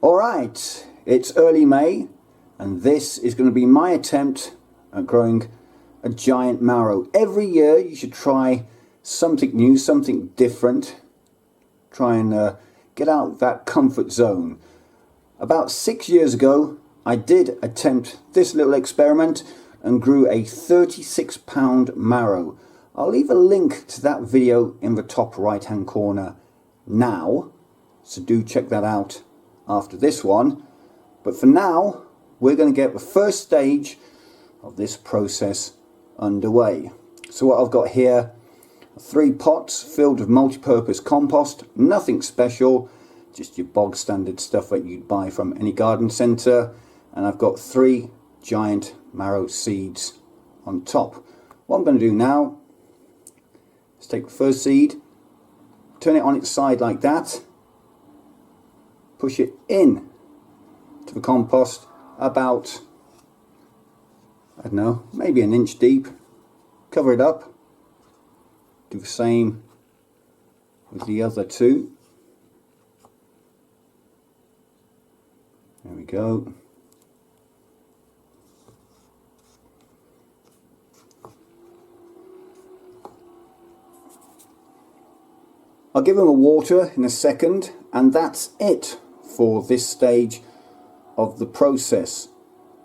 Alright, it's early May and this is going to be my attempt at growing a giant marrow. Every year you should try something new, something different. Try and get out of that comfort zone. About 6 years ago I did attempt this little experiment and grew a 36-pound marrow. I'll leave a link to that video in the top right hand corner now, so do check that out after this one. But for now, we're going to get the first stage of this process underway. So what I've got here are 3 pots filled with multi-purpose compost, nothing special, just your bog standard stuff that you'd buy from any garden centre, and I've got 3 giant marrow seeds on top. What I'm going to do now is take the first seed, turn it on its side like that, push it in to the compost about, I don't know, maybe an inch deep, cover it up, do the same with the other 2. There we go. I'll give them a water in a second, and that's it for this stage of the process.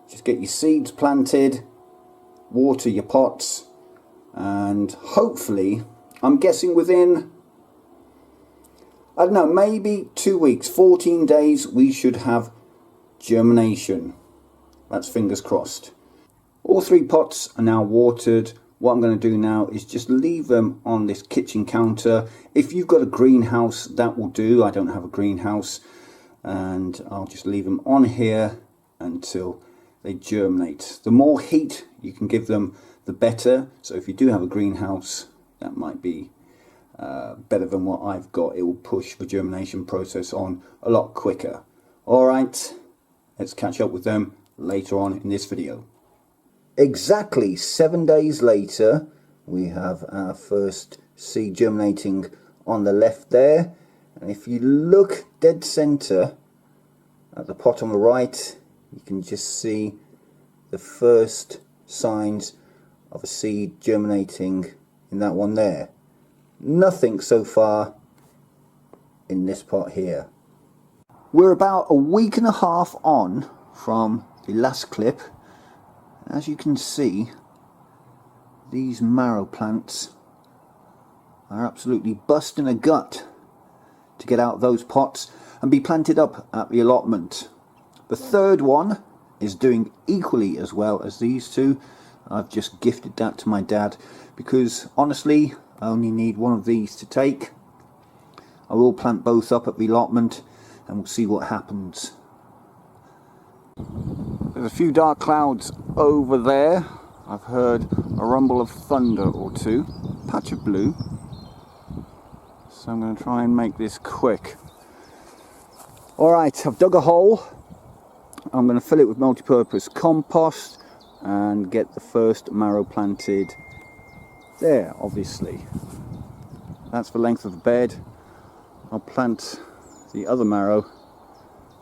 Just get your seeds planted, water your pots, and hopefully, I'm guessing within, I don't know, maybe 2 weeks, 14 days, we should have germination. That's fingers crossed. All 3 pots are now watered. What I'm going to do now is just leave them on this kitchen counter. If you've got a greenhouse, that will do. I don't have a greenhouse, and I'll just leave them on here until they germinate. The more heat you can give them, the better. So if you do have a greenhouse, that might be better than what I've got. It will push the germination process on a lot quicker. Alright, let's catch up with them later on in this video. Exactly 7 days later, we have our first seed germinating on the left there, and if you look dead center at the pot on the right, you can just see the first signs of a seed germinating in that one there. Nothing so far in this pot here. We're about a week and a half on from the last clip. As you can see, these marrow plants are absolutely busting a gut to get out of those pots and be planted up at the allotment. The third one is doing equally as well as these 2. I've just gifted that to my dad because honestly I only need one of these to take. I will plant both up at the allotment and we'll see what happens. There's a few dark clouds over there. I've heard a rumble of thunder or 2. Patch of blue. So I'm going to try and make this quick. Alright, I've dug a hole. I'm going to fill it with multi-purpose compost and get the first marrow planted there, obviously. That's the length of the bed. I'll plant the other marrow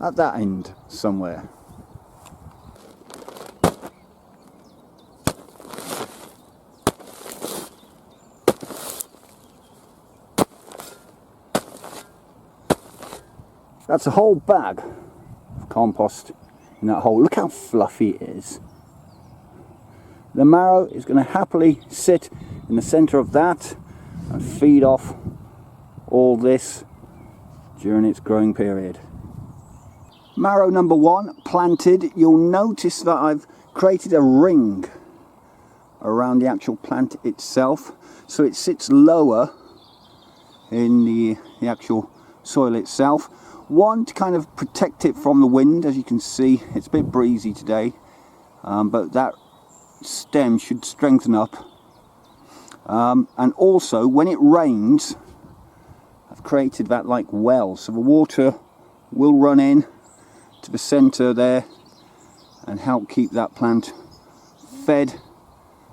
at that end somewhere. That's a whole bag of compost in that hole. Look how fluffy it is. The marrow is going to happily sit in the center of that and feed off all this during its growing period. Marrow number 1 planted. You'll notice that I've created a ring around the actual plant itself, so it sits lower in the actual soil itself. One, to kind of protect it from the wind. As you can see, it's a bit breezy today, but that stem should strengthen up. And also, when it rains, I've created that like well, so the water will run in to the center there and help keep that plant fed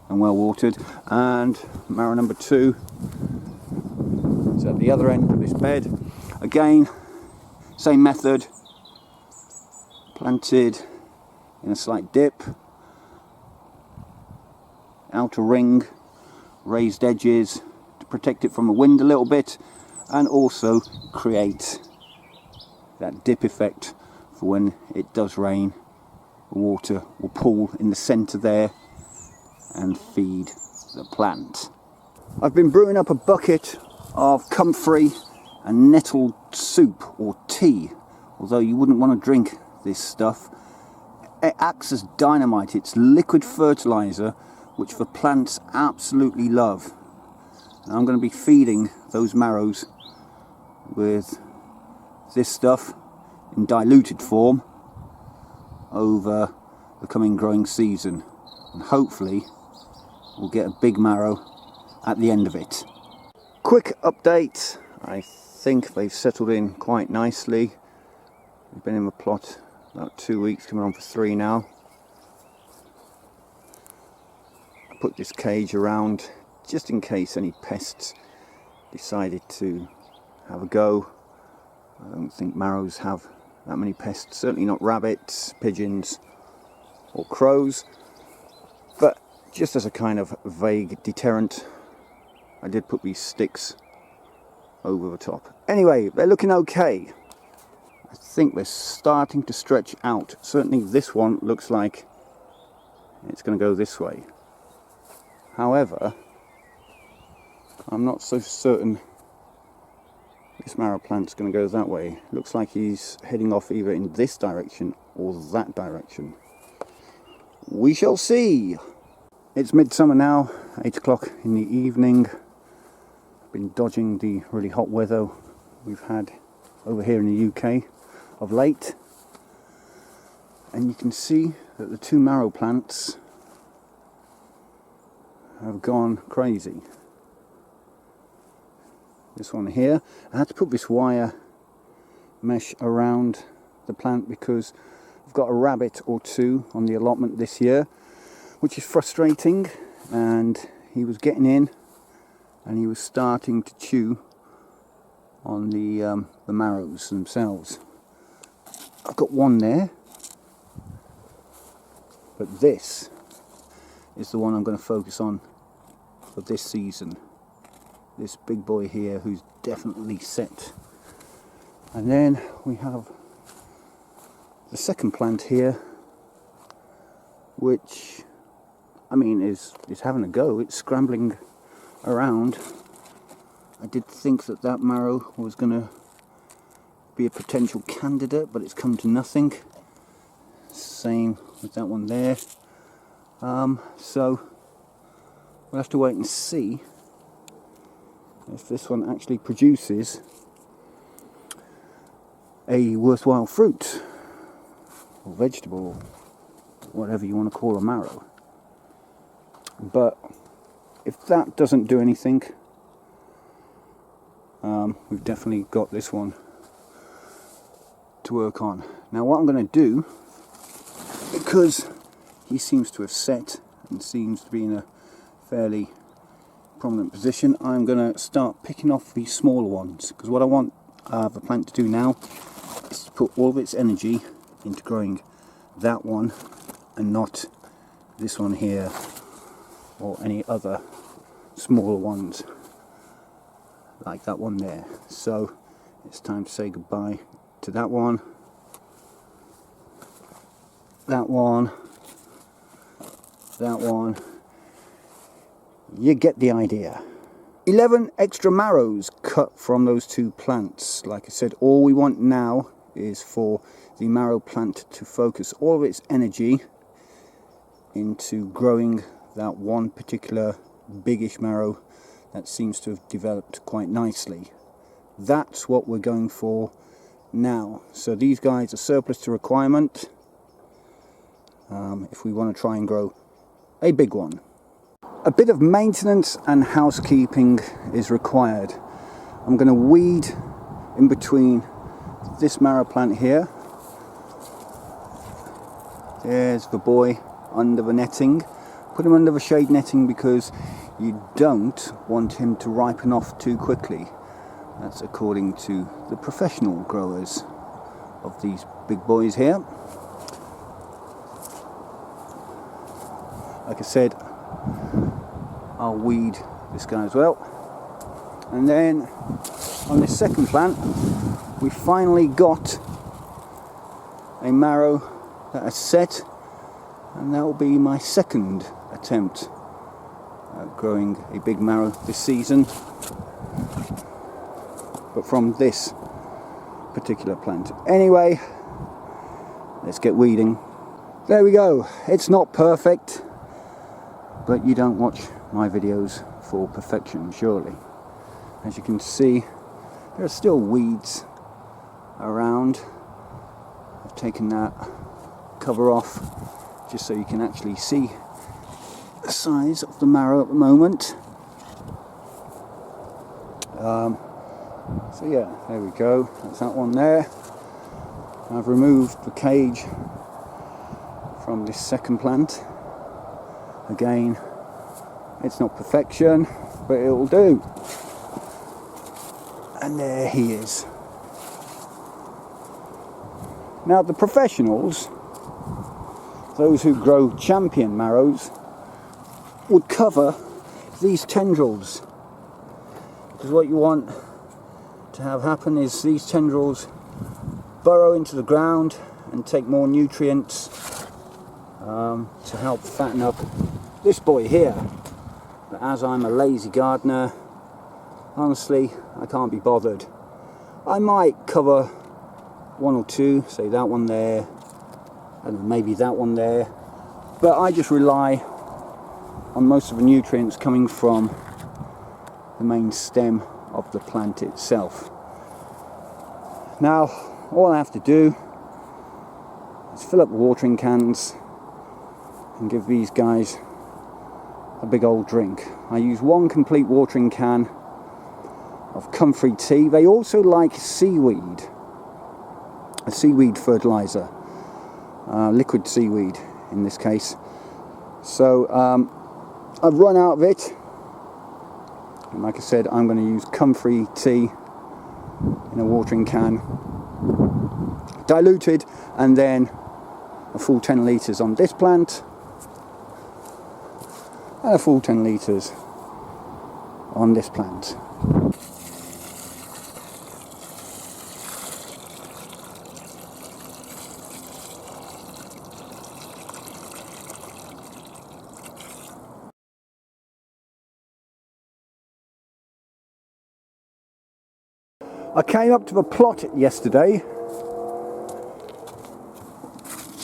and well watered. And marrow number 2 is at the other end of this bed. Again, same method, planted in a slight dip, outer ring, raised edges to protect it from the wind a little bit, and also create that dip effect for when it does rain. The water will pool in the centre there and feed the plant. I've been brewing up a bucket of comfrey and nettle soup or tea, although you wouldn't want to drink this stuff. It acts as dynamite. It's liquid fertilizer which the plants absolutely love. And I'm going to be feeding those marrows with this stuff in diluted form over the coming growing season, and hopefully we'll get a big marrow at the end of it. Quick update, I think they've settled in quite nicely. We've been in the plot about 2 weeks, coming on for 3 now. I put this cage around just in case any pests decided to have a go. I don't think marrows have that many pests, certainly not rabbits, pigeons or crows, but just as a kind of vague deterrent, I did put these sticks over the top. Anyway, they're looking okay. I think they're starting to stretch out. Certainly this one looks like it's going to go this way. However, I'm not so certain this marrow plant's going to go that way. Looks like he's heading off either in this direction or that direction. We shall see. It's midsummer now, 8 o'clock in the evening. I've been dodging the really hot weather we've had over here in the UK of late. And you can see that the 2 marrow plants have gone crazy. This one here, I had to put this wire mesh around the plant because I've got a rabbit or 2 on the allotment this year, which is frustrating, and he was getting in and he was starting to chew on the marrows themselves. I've got one there, but this is the one I'm going to focus on for this season. This big boy here who's definitely set. And then we have the second plant here, which, I mean, is having a go. It's scrambling around. I did think that that marrow was going to be a potential candidate, but it's come to nothing. Same with that one there. So we'll have to wait and see if this one actually produces a worthwhile fruit or vegetable, or whatever you want to call a marrow. But if that doesn't do anything, we've definitely got this one to work on. Now what I'm going to do, because he seems to have set and seems to be in a fairly prominent position, I'm going to start picking off these smaller ones, because what I want the plant to do now is to put all of its energy into growing that one and not this one here or any other smaller ones like that one there. So it's time to say goodbye to that one, that one, that one. You get the idea. 11 extra marrows cut from those 2 plants. Like I said, all we want now is for the marrow plant to focus all of its energy into growing that one particular biggish marrow that seems to have developed quite nicely. That's what we're going for now. So these guys are surplus to requirement if we want to try and grow a big one. A bit of maintenance and housekeeping is required. I'm going to weed in between this marrow plant here. There's the boy under the netting. Put him under the shade netting because you don't want him to ripen off too quickly. That's according to the professional growers of these big boys here. like I said, I'll weed this guy as well. And then on this second plant, we finally got a marrow that has set, and that will be my second attempt at growing a big marrow this season, but from this particular plant. Anyway, let's get weeding. There we go. It's not perfect, but you don't watch my videos for perfection, surely. As you can see, there are still weeds around. I've taken that cover off just so you can actually see the size of the marrow at the moment. So yeah, there we go. That's that one there. I've removed the cage from this second plant. Again, it's not perfection, but it will do. And there he is. Now the professionals, those who grow champion marrows, would cover these tendrils, because what you want to have happen is these tendrils burrow into the ground and take more nutrients to help fatten up this boy here. But as I'm a lazy gardener, honestly, I can't be bothered. I might cover one or two, say that one there, and maybe that one there, but I just rely on most of the nutrients coming from the main stem of the plant itself. Now, all I have to do is fill up the watering cans and give these guys a big old drink. I use one complete watering can of comfrey tea. They also like seaweed, a seaweed fertilizer, liquid seaweed in this case. So I've run out of it, and like I said, I'm going to use comfrey tea in a watering can, diluted, and then a full 10 litres on this plant and a full 10 litres on this plant. I came up to the plot yesterday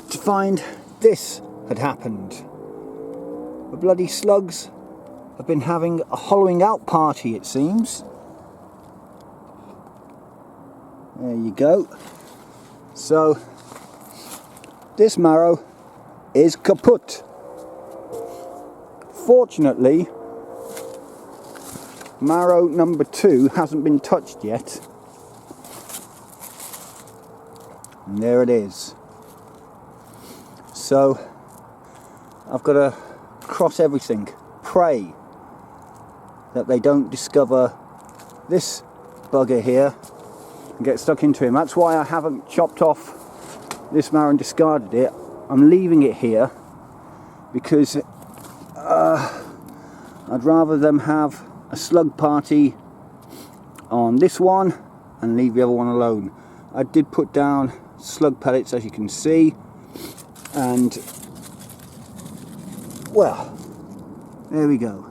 to find this had happened. The bloody slugs have been having a hollowing out party, it seems. There you go. So this marrow is kaput. Fortunately, marrow number 2 hasn't been touched yet. And there it is. So I've got to cross everything, pray that they don't discover this bugger here and get stuck into him. That's why I haven't chopped off this marrow and discarded it. I'm leaving it here because I'd rather them have a slug party on this one and leave the other one alone. I did put down slug pellets, as you can see, and well, there we go.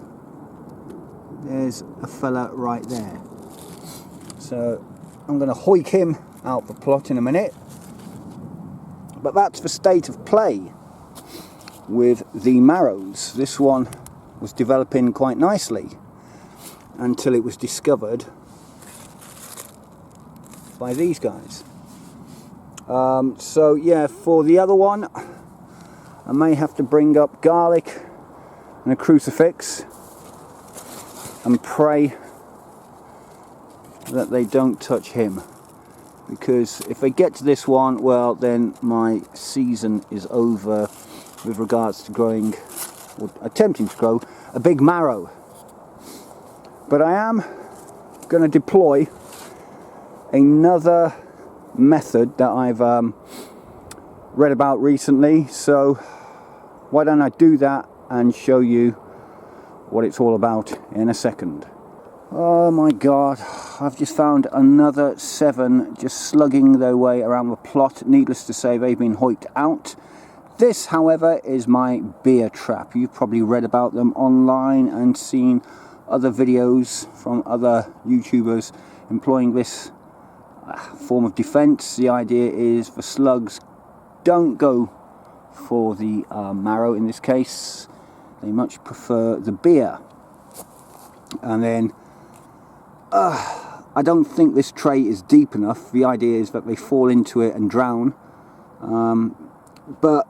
There's a fella right there. So I'm going to hoik him out the plot in a minute. But that's the state of play with the marrows. This one was developing quite nicely until it was discovered by these guys. So yeah, for the other one, I may have to bring up garlic and a crucifix and pray that they don't touch him, because if they get to this one, well, then my season is over with regards to growing, or attempting to grow, a big marrow. But I am going to deploy another method that I've read about recently, so why don't I do that and show you what it's all about in a second. Oh my god, I've just found another 7 just slugging their way around the plot. Needless to say, they've been hoiked out. This, however, is my beer trap. You've probably read about them online and seen other videos from other YouTubers employing this form of defense. The idea is the slugs don't go for the marrow in this case. They much prefer the beer. And then I don't think this tray is deep enough. The idea is that they fall into it and drown. But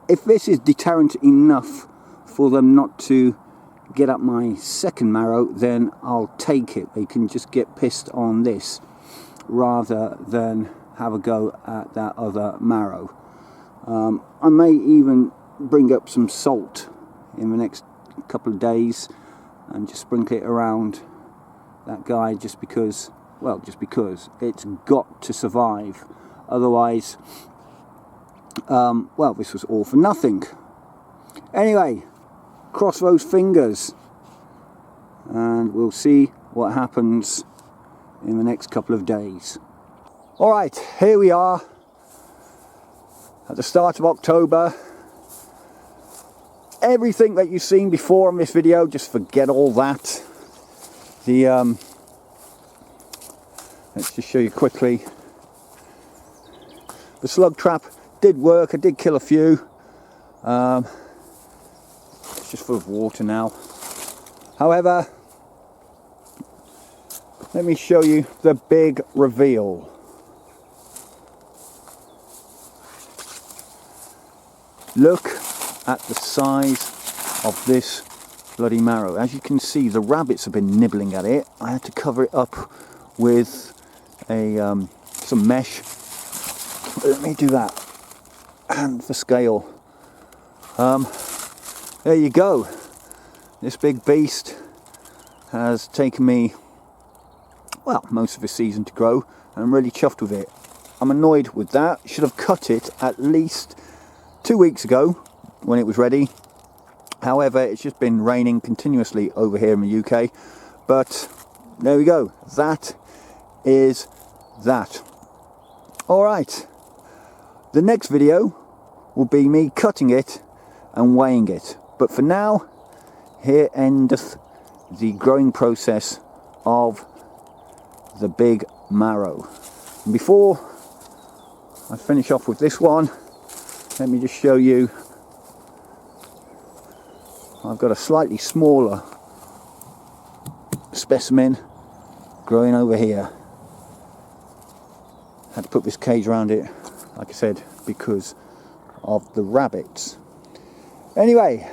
if this is deterrent enough for them not to get up my second marrow, then I'll take it. They can just get pissed on this rather than have a go at that other marrow. I may even bring up some salt in the next couple of days and just sprinkle it around that guy, just because it's got to survive. Otherwise, well, this was all for nothing. Anyway, cross those fingers and we'll see what happens in the next couple of days. Alright, here we are at the start of October. Everything that you've seen before on this video, just forget all that. Let's just show you quickly. The slug trap did work. I did kill a few. It's just full of water now. However, let me show you the big reveal. Look at the size of this bloody marrow. As you can see, the rabbits have been nibbling at it. I had to cover it up with some mesh. Let me do that. And the scale. There you go. This big beast has taken me, well, most of the season to grow, and I'm really chuffed with it. I'm annoyed with that. Should have cut it at least 2 weeks ago when it was ready. However, it's just been raining continuously over here in the UK. But there we go. That is that. Alright. The next video will be me cutting it and weighing it. But for now, here endeth the growing process of the big marrow. And before I finish off with this one, let me just show you. I've got a slightly smaller specimen growing over here. Had to put this cage around it, like I said, because of the rabbits. Anyway,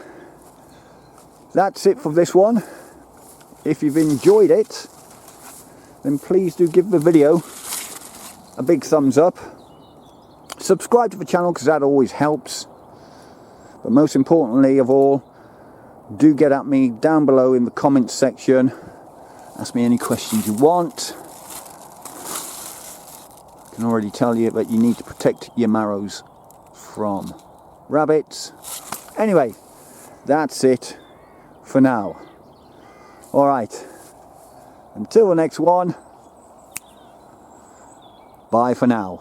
that's it for this one. If you've enjoyed it, then please do give the video a big thumbs up. Subscribe to the channel because that always helps. But most importantly of all, do get at me down below in the comments section. Ask me any questions you want. I can already tell you that you need to protect your marrows from rabbits. Anyway, that's it for now. Alright, until the next one, bye for now.